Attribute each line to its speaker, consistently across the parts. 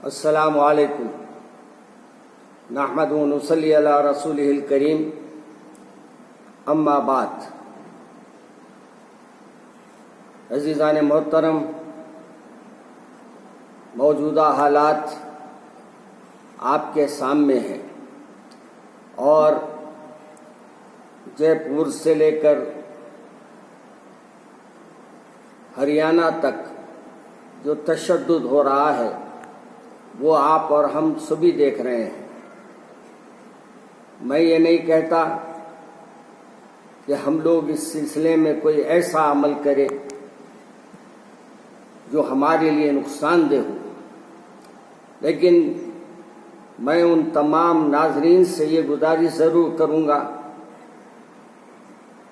Speaker 1: السلام علیکم نحمد و نصلی علی رسولہ الکریم اما بعد۔ عزیزان محترم، موجودہ حالات آپ کے سامنے ہیں اور جے پور سے لے کر ہریانہ تک جو تشدد ہو رہا ہے وہ آپ اور ہم سبھی دیکھ رہے ہیں۔ میں یہ نہیں کہتا کہ ہم لوگ اس سلسلے میں کوئی ایسا عمل کرے جو ہمارے لیے نقصان دہ ہو، لیکن میں ان تمام ناظرین سے یہ گزارش ضرور کروں گا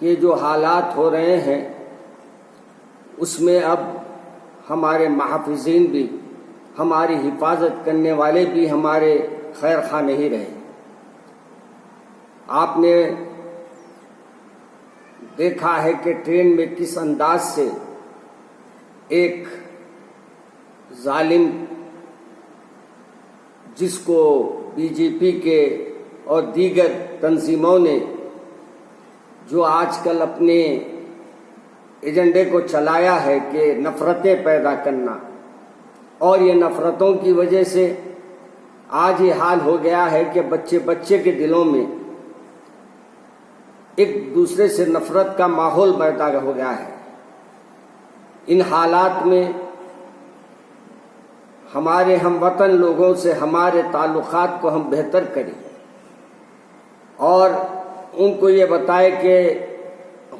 Speaker 1: کہ جو حالات ہو رہے ہیں اس میں اب ہمارے محافظین بھی، ہماری حفاظت کرنے والے بھی ہمارے خیر خواہ نہیں رہے۔ آپ نے دیکھا ہے کہ ٹرین میں کس انداز سے ایک ظالم، جس کو بی جے پی کے اور دیگر تنظیموں نے جو آج کل اپنے ایجنڈے کو چلایا ہے کہ نفرتیں پیدا کرنا، اور یہ نفرتوں کی وجہ سے آج یہ حال ہو گیا ہے کہ بچے کے دلوں میں ایک دوسرے سے نفرت کا ماحول پیدا ہو گیا ہے۔ ان حالات میں ہمارے ہم وطن لوگوں سے ہمارے تعلقات کو ہم بہتر کریں اور ان کو یہ بتائے کہ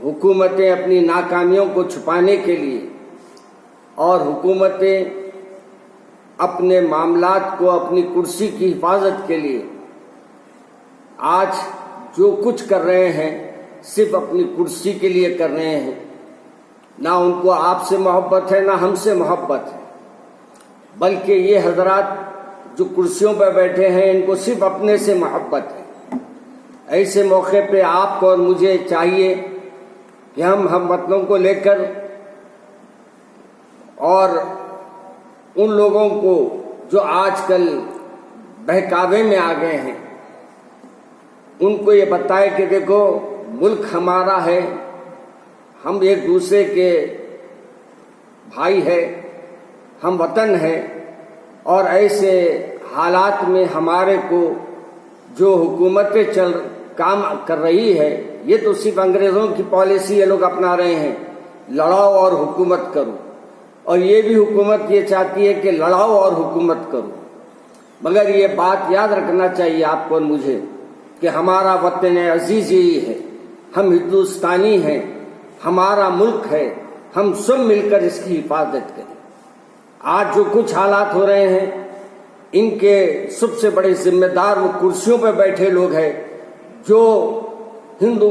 Speaker 1: حکومتیں اپنی ناکامیوں کو چھپانے کے لیے اور حکومتیں اپنے معاملات کو اپنی کرسی کی حفاظت کے لیے آج جو کچھ کر رہے ہیں صرف اپنی کرسی کے لیے کر رہے ہیں۔ نہ ان کو آپ سے محبت ہے، نہ ہم سے محبت ہے، بلکہ یہ حضرات جو کرسیوں پر بیٹھے ہیں ان کو صرف اپنے سے محبت ہے۔ ایسے موقع پہ آپ کو اور مجھے چاہیے کہ ہم وطنوں کو لے کر اور ان لوگوں کو جو آج کل بہکاوے میں آ گئے ہیں ان کو یہ بتائے کہ دیکھو ملک ہمارا ہے، ہم ایک دوسرے کے بھائی ہیں، ہم وطن ہیں، اور ایسے حالات میں ہمارے کو جو حکومتیں کام کر رہی ہے یہ تو صرف انگریزوں کی پالیسی یہ لوگ اپنا رہے ہیں، لڑاؤ اور حکومت کرو، اور یہ بھی حکومت یہ چاہتی ہے کہ لڑاؤ اور حکومت کرو۔ مگر یہ بات یاد رکھنا چاہیے آپ کو اور مجھے کہ ہمارا وطن عزیز یہی ہے، ہم ہندوستانی ہیں، ہمارا ملک ہے، ہم سب مل کر اس کی حفاظت کریں۔ آج جو کچھ حالات ہو رہے ہیں ان کے سب سے بڑے ذمہ دار وہ کرسیوں پہ بیٹھے لوگ ہیں جو ہندو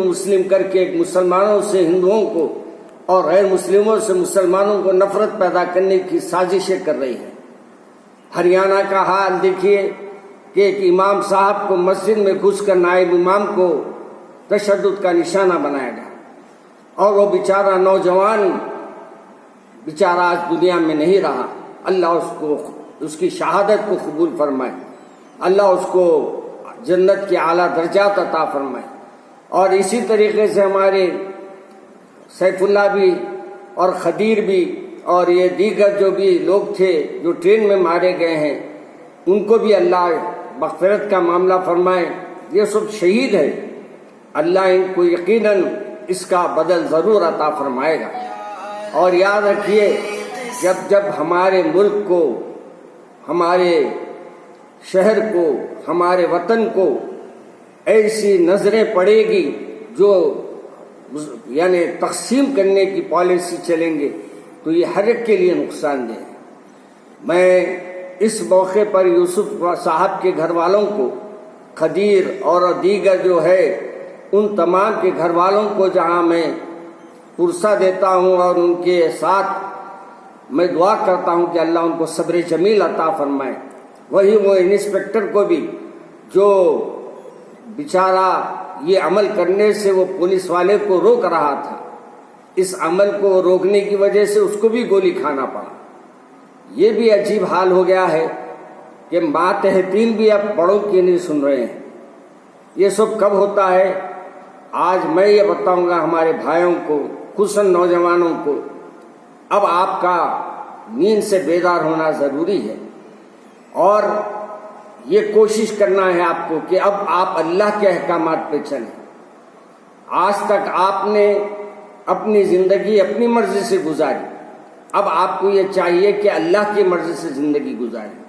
Speaker 1: مسلم کر کے مسلمانوں سے ہندوؤں کو اور غیر مسلموں سے مسلمانوں کو نفرت پیدا کرنے کی سازشیں کر رہی ہے۔ ہریانہ کا حال دیکھیے کہ ایک امام صاحب کو مسجد میں گھس کر نائب امام کو تشدد کا نشانہ بنایا گیا، اور وہ بیچارہ نوجوان بیچارہ آج دنیا میں نہیں رہا۔ اللہ اس کی شہادت کو قبول فرمائے، اللہ اس کو جنت کے اعلیٰ درجات عطا فرمائے۔ اور اسی طریقے سے ہمارے سیف اللہ بھی اور خدیر بھی اور یہ دیگر جو بھی لوگ تھے جو ٹرین میں مارے گئے ہیں ان کو بھی اللہ مغفرت کا معاملہ فرمائے۔ یہ سب شہید ہیں، اللہ ان کو یقیناً اس کا بدل ضرور عطا فرمائے گا۔ اور یاد رکھیے جب ہمارے ملک کو، ہمارے شہر کو، ہمارے وطن کو ایسی نظریں پڑے گی جو یعنی تقسیم کرنے کی پالیسی چلیں گے تو یہ ہر ایک کے لیے نقصان دہ ہے۔ میں اس موقع پر یوسف صاحب کے گھر والوں کو، خدیر اور دیگر جو ہے ان تمام کے گھر والوں کو جہاں میں پرسہ دیتا ہوں اور ان کے ساتھ میں دعا کرتا ہوں کہ اللہ ان کو صبر جمیل عطا فرمائے، وہی وہ انسپیکٹر کو بھی جو بیچارہ یہ عمل کرنے سے وہ پولیس والے کو روک رہا تھا، اس عمل کو روکنے کی وجہ سے اس کو بھی گولی کھانا پڑا۔ یہ بھی عجیب حال ہو گیا ہے کہ ماتحتین بھی اب بڑوں کی نہیں سن رہے ہیں۔ یہ سب کب ہوتا ہے؟ آج میں یہ بتاؤں گا ہمارے بھائیوں کو، خصوصاً نوجوانوں کو، اب آپ کا نیند سے بیدار ہونا ضروری ہے، اور یہ کوشش کرنا ہے آپ کو کہ اب آپ اللہ کے احکامات پہ چلیں۔ آج تک آپ نے اپنی زندگی اپنی مرضی سے گزاری، اب آپ کو یہ چاہیے کہ اللہ کی مرضی سے زندگی گزاریں۔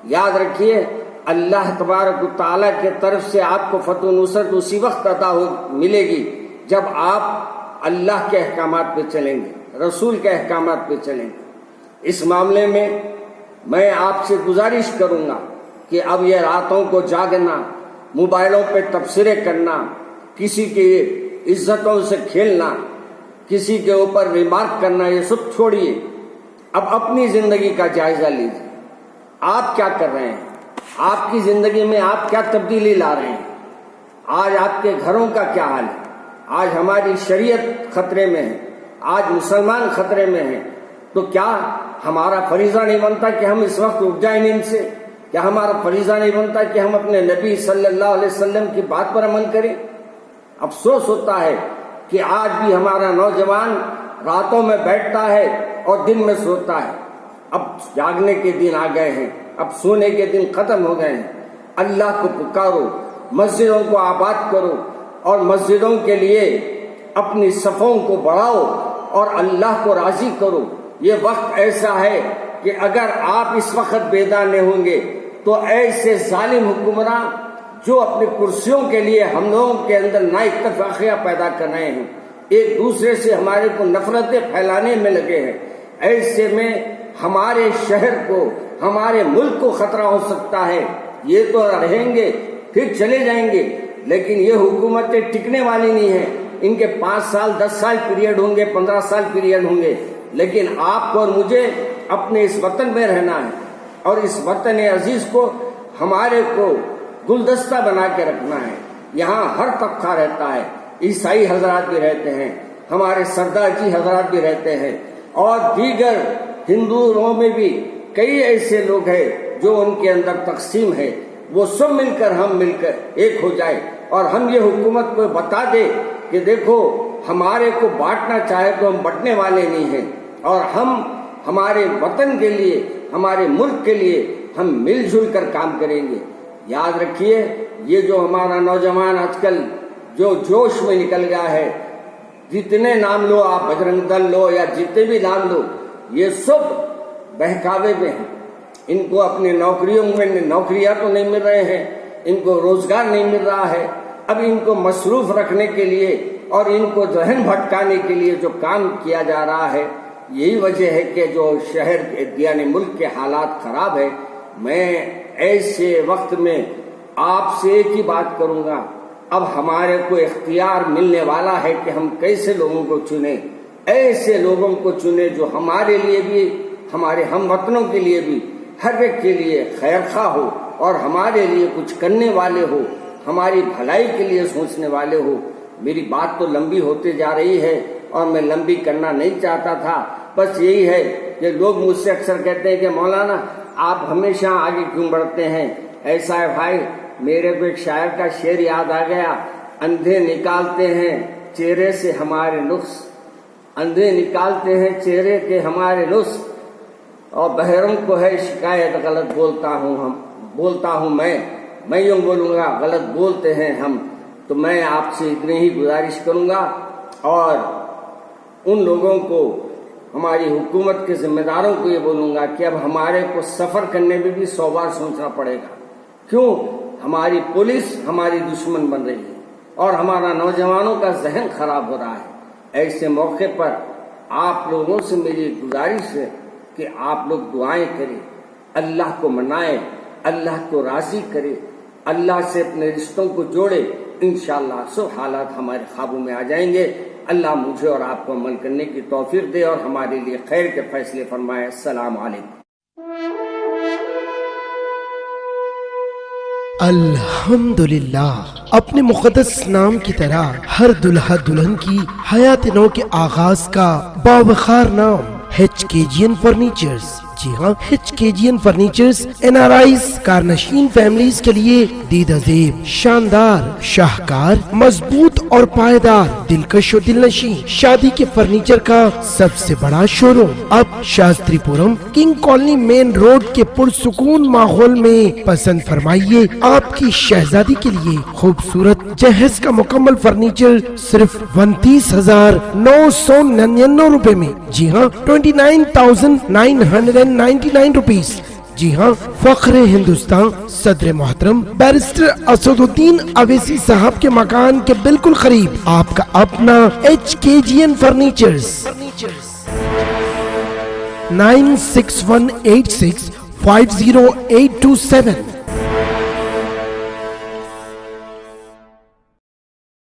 Speaker 1: یاد رکھیے، اللہ تبارک و تعالیٰ کی طرف سے آپ کو فتح و نصرت اسی وقت عطا ملے گی جب آپ اللہ کے احکامات پہ چلیں گے، رسول کے احکامات پہ چلیں گے۔ اس معاملے میں آپ سے گزارش کروں گا کہ اب یہ راتوں کو جاگنا، موبائلوں پہ تبصرے کرنا، کسی کی عزتوں سے کھیلنا، کسی کے اوپر ریمارک کرنا، یہ سب چھوڑیے۔ اب اپنی زندگی کا جائزہ لیجیے، آپ کیا کر رہے ہیں؟ آپ کی زندگی میں آپ کیا تبدیلی لا رہے ہیں؟ آج آپ کے گھروں کا کیا حال ہے؟ آج ہماری شریعت خطرے میں ہے، آج مسلمان خطرے میں ہیں، تو کیا ہمارا فریضہ نہیں بنتا کہ ہم اس وقت اٹھ جائیں نیند سے؟ کیا ہمارا فریضہ نہیں بنتا کہ ہم اپنے نبی صلی اللہ علیہ وسلم کی بات پر عمل کریں؟ افسوس ہوتا ہے کہ آج بھی ہمارا نوجوان راتوں میں بیٹھتا ہے اور دن میں سوتا ہے۔ اب جاگنے کے دن آ گئے ہیں، اب سونے کے دن ختم ہو گئے ہیں۔ اللہ کو پکارو، مسجدوں کو آباد کرو، اور مسجدوں کے لیے اپنی صفوں کو بڑھاؤ اور اللہ کو راضی کرو۔ یہ وقت ایسا ہے کہ اگر آپ اس وقت بیدار نہیں ہوں گے تو ایسے ظالم حکمراں جو اپنی کرسیوں کے لیے ہم لوگوں کے اندر نا اتفاقیہ پیدا کر رہے ہیں، ایک دوسرے سے ہمارے کو نفرتیں پھیلانے میں لگے ہیں، ایسے میں ہمارے شہر کو، ہمارے ملک کو خطرہ ہو سکتا ہے۔ یہ تو رہیں گے پھر چلے جائیں گے، لیکن یہ حکومتیں ٹکنے والی نہیں ہیں۔ ان کے 5 سال 10 سال پیریڈ ہوں گے، 15 سال پیریڈ ہوں گے، لیکن آپ کو اور مجھے اپنے اس وطن میں رہنا ہے، اور اس وطن عزیز کو ہمارے کو گلدستہ بنا کے رکھنا ہے۔ یہاں ہر طبقہ رہتا ہے، عیسائی حضرات بھی رہتے ہیں، ہمارے سردار جی حضرات بھی رہتے ہیں، اور دیگر ہندوؤں میں بھی کئی ایسے لوگ ہیں جو ان کے اندر تقسیم ہے۔ وہ سب مل کر ہم مل کر ایک ہو جائے، اور ہم یہ حکومت کو بتا دے کہ دیکھو ہمارے کو بانٹنا چاہے تو ہم بٹنے والے نہیں ہیں، اور ہم ہمارے وطن کے لیے، ہمارے ملک کے لیے ہم مل جل کر کام کریں گے۔ یاد رکھیے، یہ جو ہمارا نوجوان آج کل جو جوش میں نکل گیا ہے، جتنے نام لو آپ، بجرنگ دل لو یا جتنے بھی نام لو، یہ سب بہکاوے میں ہیں۔ ان کو اپنی نوکریوں میں نوکریاں تو نہیں مل رہے ہیں، ان کو روزگار نہیں مل رہا ہے۔ اب ان کو مصروف رکھنے کے لیے اور ان کو ذہن بھٹکانے کے لیے جو کام کیا جا رہا ہے، یہی وجہ ہے کہ جو شہر یعنی ملک کے حالات خراب ہے۔ میں ایسے وقت میں آپ سے ایک ہی بات کروں گا، اب ہمارے کو اختیار ملنے والا ہے کہ ہم کیسے لوگوں کو چنیں۔ ایسے لوگوں کو چنیں جو ہمارے لیے بھی، ہمارے ہم وطنوں کے لیے بھی، ہر ایک کے لیے خیر خواہ ہو، اور ہمارے لیے کچھ کرنے والے ہو، ہماری بھلائی کے لیے سوچنے والے ہو۔ میری بات تو لمبی ہوتے جا رہی ہے اور میں لمبی کرنا نہیں چاہتا تھا، بس یہی ہے کہ لوگ مجھ سے اکثر کہتے ہیں کہ مولانا آپ ہمیشہ آگے کیوں بڑھتے ہیں؟ ایسا ہے بھائی، میرے کو ایک شاعر کا شعر یاد آ گیا، اندھے نکالتے ہیں چہرے سے ہمارے نقص، اندھے نکالتے ہیں چہرے کے ہمارے نقص، اور بہروں کو ہے شکایت غلط بولتا ہوں میں یوں بولوں گا غلط بولتے ہیں ہم۔ تو میں آپ سے اتنی ہی گزارش کروں گا، اور ان لوگوں کو، ہماری حکومت کے ذمہ داروں کو یہ بولوں گا کہ اب ہمارے کو سفر کرنے میں بھی 100 بار سوچنا پڑے گا۔ کیوں؟ ہماری پولیس ہماری دشمن بن رہی ہے، اور ہمارا نوجوانوں کا ذہن خراب ہو رہا ہے۔ ایسے موقع پر آپ لوگوں سے میری گزارش ہے کہ آپ لوگ دعائیں کریں، اللہ کو منائیں، اللہ کو راضی کریں، اللہ سے اپنے رشتوں کو جوڑے، انشاءاللہ سب حالات ہمارے قابو میں آ جائیں گے۔ اللہ مجھے اور آپ کو عمل کرنے کی توفیق دے اور ہمارے لیے خیر کے فیصلے فرمائے۔ السلام علیکم۔
Speaker 2: الحمدللہ، اپنے مقدس نام کی طرح ہر دلہا دلہن کی حیات نو کے آغاز کا باوقار نام HKGN فرنیچرز، جی ہاں HKGN فرنیچرز NRIs کارنشین فیملیز کے لیے دید عزیب شاندار شاہکار مضبوط اور پائیدار دلکش و دلنشین شادی کے فرنیچر کا سب سے بڑا شو روم اب Shastripuram king colony main road کے پرسکون ماحول میں پسند فرمائیے آپ کی شہزادی کے لیے خوبصورت جہیز کا مکمل فرنیچر صرف 29,999 روپے میں. جی ہاں 29,999 روپیز. جی ہاں فخر ہندوستان صدر محترم بیرسٹر اسد الدین اویسی صاحب کے مکان کے بالکل قریب آپ کا اپنا HKGN فرنیچرز 9618650827